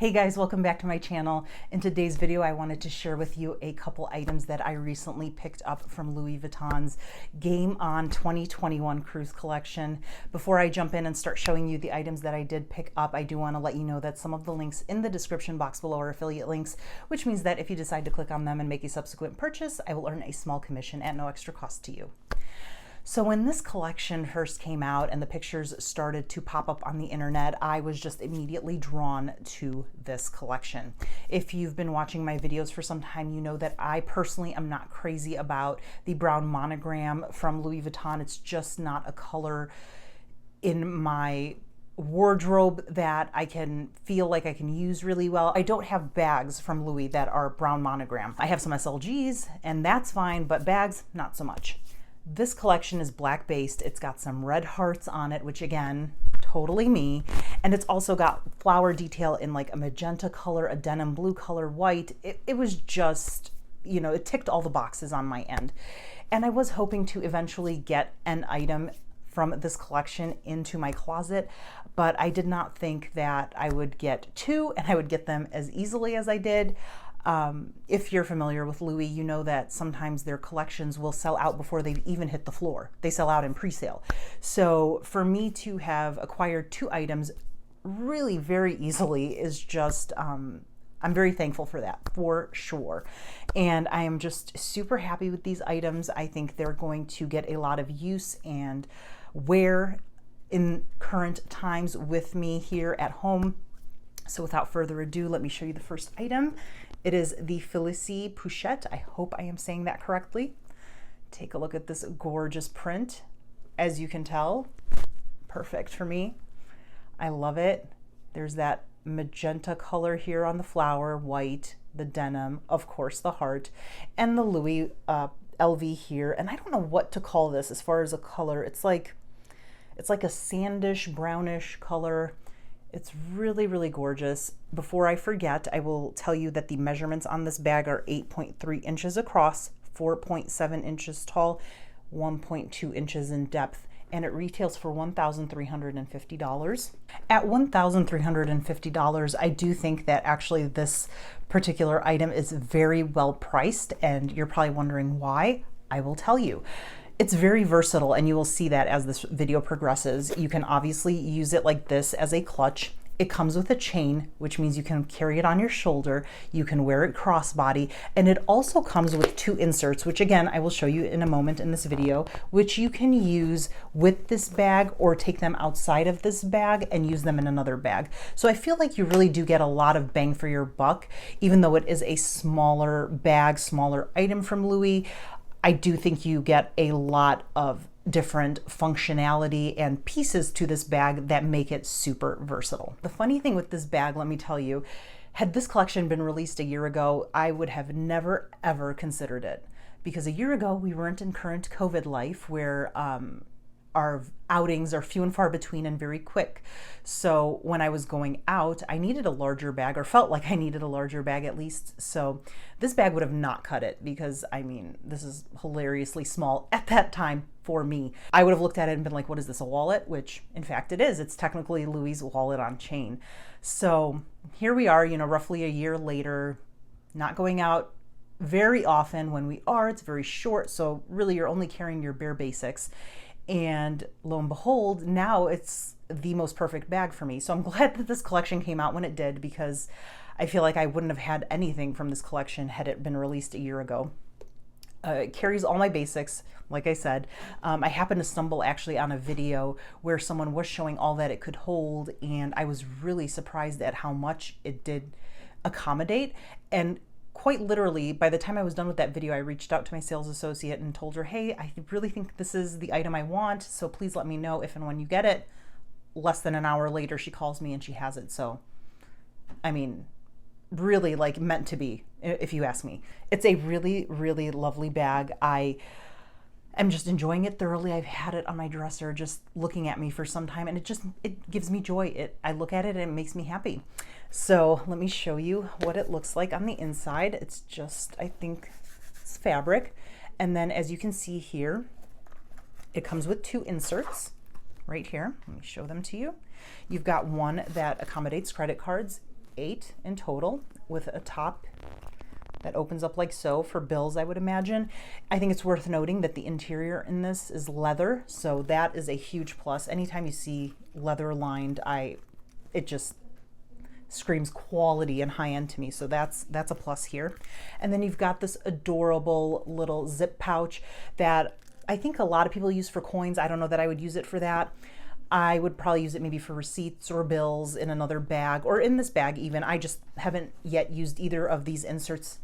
Hey guys, welcome back to my channel. In today's video, I wanted to share with you a couple items that I recently picked up from Louis Vuitton's Game On 2021 Cruise collection. Before I jump in and start showing you the items that I did pick up, I do want to let you know that some of the links in the description box below are affiliate links, which means that if you decide to click on them and make a subsequent purchase, I will earn a small commission at no extra cost to you. So when this collection first came out and the pictures started to pop up on the internet, I was just immediately drawn to this collection. If you've been watching my videos for some time, you know that I personally am not crazy about the brown monogram from Louis Vuitton. It's just not a color in my wardrobe that I can feel like I can use really well. I don't have bags from Louis that are brown monogram. I have some SLGs and that's fine, but bags, not so much. This collection is black based. It's got some red hearts on it, which again, totally me. And it's also got flower detail in like a magenta color, a denim blue color, white. It was just, you know, it ticked all the boxes on my end. And I was hoping to eventually get an item from this collection into my closet, but I did not think that I would get two and I would get them as easily as I did. If you're familiar with Louis, you know that sometimes their collections will sell out before they've even hit the floor. They sell out in pre-sale. So for me to have acquired two items really very easily is just, I'm very thankful for that, for sure. And I am just super happy with these items. I think they're going to get a lot of use and wear in current times with me here at home. So without further ado, let me show you the first item. It is the Félicie Pochette. I hope I am saying that correctly. Take a look at this gorgeous print. As you can tell, perfect for me. I love it. There's that magenta color here on the flower, white, the denim, of course the heart, and the Louis LV here. And I don't know what to call this as far as a color. It's like a sandish, brownish color. It's really, really gorgeous. Before I forget, I will tell you that the measurements on this bag are 8.3 inches across, 4.7 inches tall, 1.2 inches in depth, and it retails for $1,350. At $1,350, I do think that actually this particular item is very well priced, and you're probably wondering why. I will tell you. It's very versatile, and you will see that as this video progresses. You can obviously use it like this as a clutch. It comes with a chain, which means you can carry it on your shoulder. You can wear it crossbody, and it also comes with two inserts, which again, I will show you in a moment in this video, which you can use with this bag or take them outside of this bag and use them in another bag. So I feel like you really do get a lot of bang for your buck, even though it is a smaller bag, smaller item from Louis. I do think you get a lot of different functionality and pieces to this bag that make it super versatile. The funny thing with this bag, let me tell you, had this collection been released a year ago, I would have never ever considered it, because a year ago we weren't in current COVID life where our outings are few and far between and very quick. So when I was going out, I needed a larger bag, or felt like I needed a larger bag at least. So this bag would have not cut it, because I mean, this is hilariously small at that time for me. I would have looked at it and been like, what is this, a wallet? Which in fact it is. It's technically Louis' wallet on chain. So here we are, you know, roughly a year later, not going out very often. When we are, it's very short. So really you're only carrying your bare basics. And lo and behold, now it's the most perfect bag for me. So I'm glad that this collection came out when it did, because I feel like I wouldn't have had anything from this collection had it been released a year ago. It carries all my basics, like I said. I happened to stumble actually on a video where someone was showing all that it could hold, and I was really surprised at how much it did accommodate. And quite literally, by the time I was done with that video, I reached out to my sales associate and told her, hey, I really think this is the item I want, so please let me know if and when you get it. Less than an hour later, she calls me and she has it. So, I mean, really like meant to be, if you ask me. It's a really, really lovely bag. I am just enjoying it thoroughly. I've had it on my dresser just looking at me for some time, and it gives me joy. I look at it and it makes me happy. So let me show you what it looks like on the inside. It's just, I think it's fabric. And then as you can see here, it comes with two inserts right here. Let me show them to you. You've got one that accommodates credit cards. 8 in total, with a top that opens up like so for bills, I would imagine. I think it's worth noting that the interior in this is leather, so that is a huge plus. Anytime you see leather lined, it just screams quality and high end to me, so that's a plus here. And then you've got this adorable little zip pouch that I think a lot of people use for coins. I don't know that I would use it for that. I would probably use it maybe for receipts or bills in another bag, or in this bag even. I just haven't yet used either of these inserts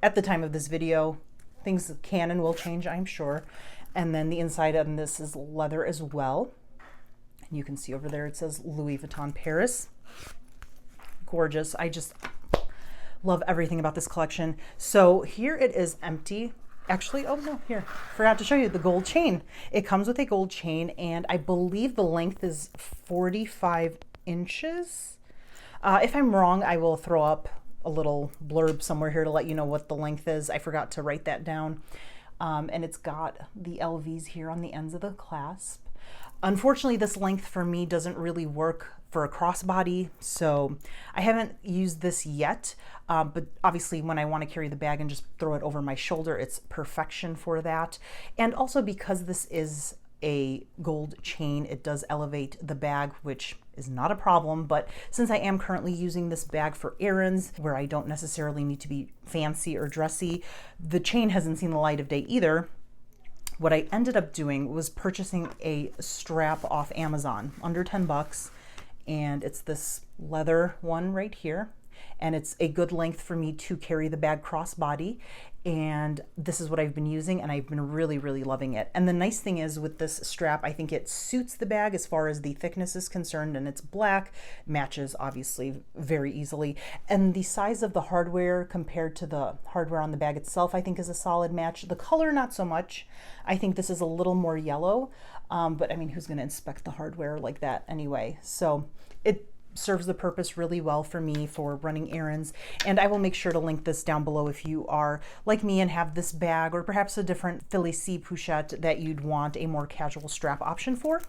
at the time of this video. Things can and will change, I'm sure. And then the inside of this is leather as well. And you can see over there it says Louis Vuitton Paris. Gorgeous. I just love everything about this collection. So here it is empty. Actually, oh no, here, forgot to show you the gold chain. It comes with a gold chain, and I believe the length is 45 inches. If I'm wrong, I will throw up a little blurb somewhere here to let you know what the length is. I forgot to write that down. And it's got the LVs here on the ends of the clasp. Unfortunately, this length for me doesn't really work for a crossbody, so I haven't used this yet, but obviously when I want to carry the bag and just throw it over my shoulder, it's perfection for that. And also because this is a gold chain, it does elevate the bag, which is not a problem, but since I am currently using this bag for errands where I don't necessarily need to be fancy or dressy, the chain hasn't seen the light of day either. What I ended up doing was purchasing a strap off Amazon, under 10 bucks, and it's this leather one right here, and it's a good length for me to carry the bag crossbody, and this is what I've been using, and I've been really, really loving it. And the nice thing is with this strap, I think it suits the bag as far as the thickness is concerned, and it's black, matches obviously very easily, and the size of the hardware compared to the hardware on the bag itself I think is a solid match. The color not so much. I think this is a little more yellow, but I mean, who's going to inspect the hardware like that anyway? So it serves the purpose really well for me for running errands, and I will make sure to link this down below if you are like me and have this bag or perhaps a different Félicie Pochette that you'd want a more casual strap option for.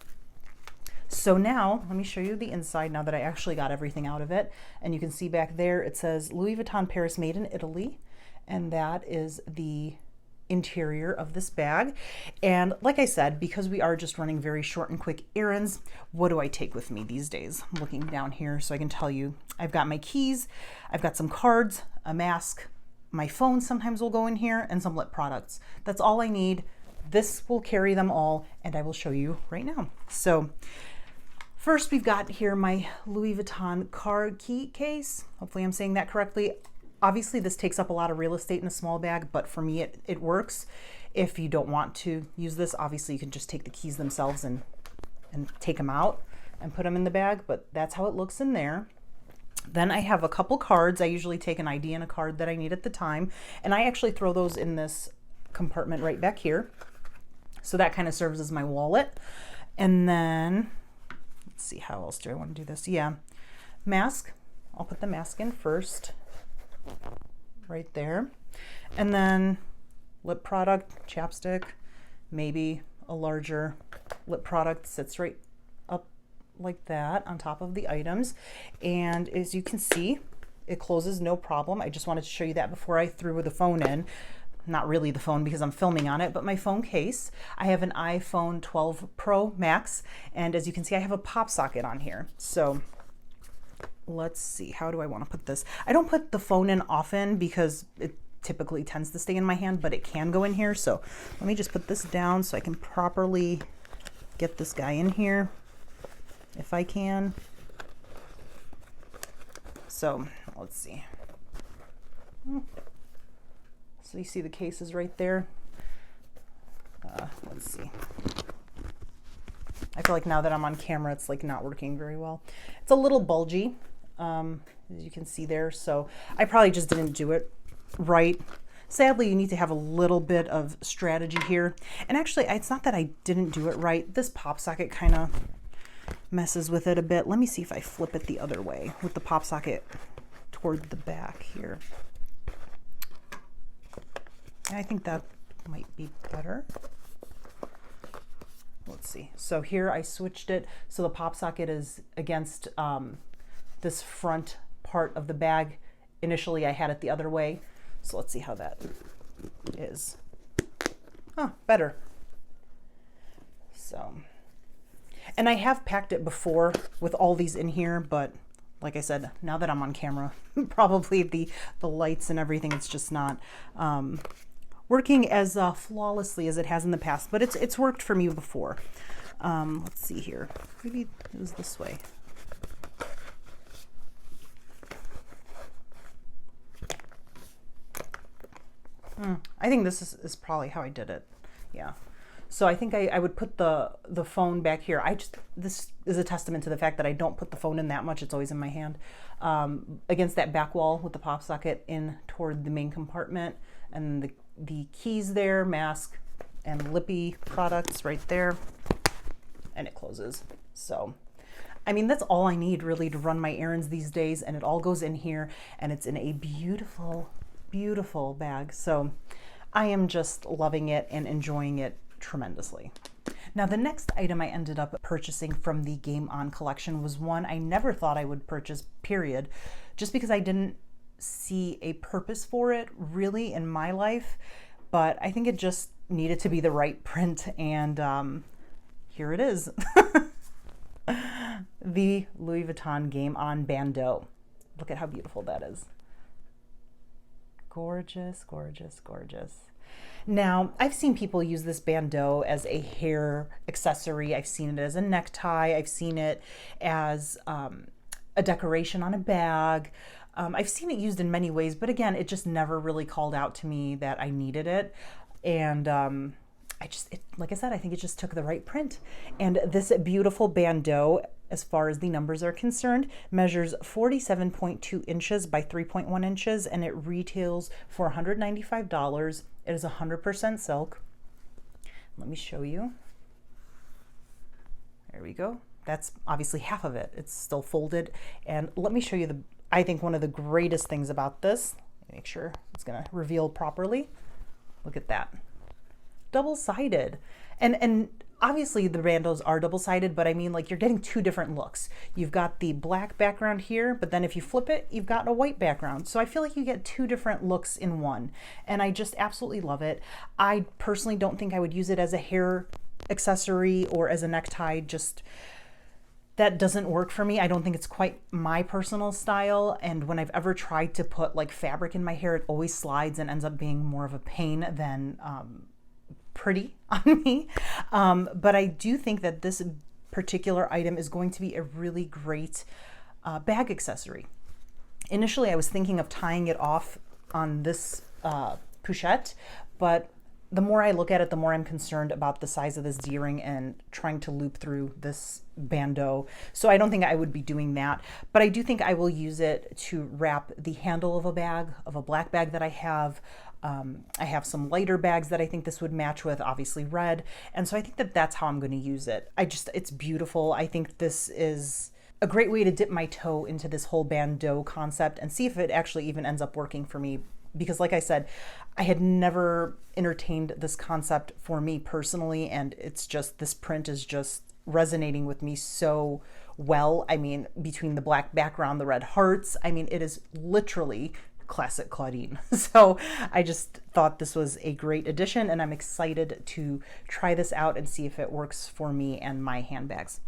So now let me show you the inside now that I actually got everything out of it, and you can see back there it says Louis Vuitton Paris, made in Italy, and that is the interior of this bag. And like I said, because we are just running very short and quick errands, what do I take with me these days? I'm looking down here so I can tell you. I've got my keys, I've got some cards, a mask, my phone sometimes will go in here, and some lip products. That's all I need. This will carry them all, and I will show you right now. So first we've got here my Louis Vuitton card key case. Hopefully I'm saying that correctly. Obviously this takes up a lot of real estate in a small bag, but for me it works. If you don't want to use this, obviously you can just take the keys themselves and take them out and put them in the bag, but that's how it looks in there. Then I have a couple cards. I usually take an ID and a card that I need at the time, and I actually throw those in this compartment right back here. So that kind of serves as my wallet. And then, let's see, how else do I want to do this? Yeah, mask. I'll put the mask in first. Right there. And then lip product, chapstick, maybe a larger lip product sits right up like that on top of the items. And as you can see, it closes no problem. I just wanted to show you that before I threw the phone in. Not really the phone because I'm filming on it, but my phone case. I have an iPhone 12 Pro Max, and as you can see, I have a pop socket on here. So let's see, how do I want to put this? I don't put the phone in often because it typically tends to stay in my hand, but it can go in here. So let me just put this down so I can properly get this guy in here if I can. So let's see. So you see the cases right there. Let's see. I feel like now that I'm on camera, it's like not working very well. It's a little bulgy, as you can see there. So I probably just didn't do it right. Sadly, you need to have a little bit of strategy here. And actually, it's not that I didn't do it right. This pop socket kind of messes with it a bit. Let me see if I flip it the other way with the pop socket toward the back here. And I think that might be better. Let's see. So here I switched it so the pop socket is against this front part of the bag. Initially I had it the other way, so let's see how that is. Oh, better. So, and I have packed it before with all these in here, but like I said, now that I'm on camera, probably the lights and everything, it's just not working as flawlessly as it has in the past, but it's worked for me before. Let's see here. Maybe it was this way. I think this is probably how I did it. Yeah. So I think I would put the phone back here. This is a testament to the fact that I don't put the phone in that much. It's always in my hand. Against that back wall with the pop socket in toward the main compartment, and the keys there, mask and lippy products right there, and it closes. So, I mean, that's all I need really to run my errands these days, and it all goes in here, and it's in a beautiful, beautiful bag. So I am just loving it and enjoying it tremendously. Now, the next item I ended up purchasing from the Game On collection was one I never thought I would purchase, period, just because I didn't see a purpose for it really in my life, but I think it just needed to be the right print, and here it is. The Louis Vuitton Game On Bandeau. Look at how beautiful that is. Gorgeous, gorgeous, gorgeous. Now, I've seen people use this bandeau as a hair accessory. I've seen it as a necktie. I've seen it as a decoration on a bag. I've seen it used in many ways, but again, it just never really called out to me that I needed it. And like I said, I think it just took the right print. And this beautiful bandeau, as far as the numbers are concerned, measures 47.2 inches by 3.1 inches, and it retails for $195. It is 100% silk. Let me show you. There we go. That's obviously half of it. It's still folded. And let me show you I think one of the greatest things about this, make sure it's gonna reveal properly. Look at that. Double-sided. And obviously the bandeaus are double-sided, but I mean, like, you're getting two different looks. You've got the black background here, but then if you flip it, you've got a white background. So I feel like you get two different looks in one, and I just absolutely love it. I personally don't think I would use it as a hair accessory or as a necktie. Just that doesn't work for me. I don't think it's quite my personal style, and when I've ever tried to put like fabric in my hair, it always slides and ends up being more of a pain than pretty on me. But I do think that this particular item is going to be a really great bag accessory. Initially, I was thinking of tying it off on this pochette, but the more I look at it, the more I'm concerned about the size of this D-ring and trying to loop through this bandeau. So I don't think I would be doing that, but I do think I will use it to wrap the handle of a black bag that I have. I have some lighter bags that I think this would match with, obviously red. And so I think that that's how I'm going to use it. It's beautiful. I think this is a great way to dip my toe into this whole bandeau concept and see if it actually even ends up working for me. Because like I said, I had never entertained this concept for me personally, and it's just, this print is just resonating with me so well. I mean, between the black background, the red hearts, I mean, it is literally Classic Claudine. So I just thought this was a great addition, and I'm excited to try this out and see if it works for me and my handbags.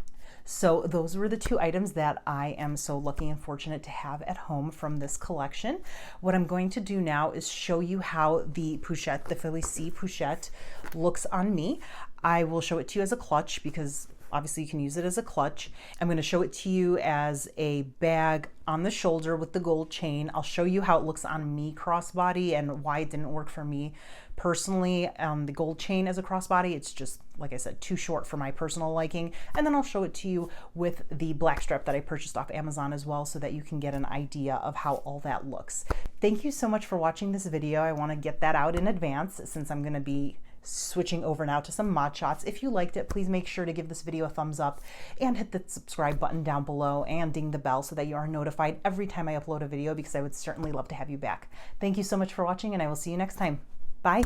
So those were the two items that I am so lucky and fortunate to have at home from this collection. What I'm going to do now is show you how the pochette, the Félicie Pochette, looks on me. I will show it to you as a clutch because obviously you can use it as a clutch. I'm going to show it to you as a bag on the shoulder with the gold chain. I'll show you how it looks on me crossbody and why it didn't work for me personally. The gold chain as a crossbody, it's just, like I said, too short for my personal liking. And then I'll show it to you with the black strap that I purchased off Amazon as well, so that you can get an idea of how all that looks. Thank you so much for watching this video. I want to get that out in advance since I'm going to be switching over now to some mod shots. If you liked it, please make sure to give this video a thumbs up and hit the subscribe button down below and ding the bell so that you are notified every time I upload a video, because I would certainly love to have you back. Thank you so much for watching, and I will see you next time. Bye.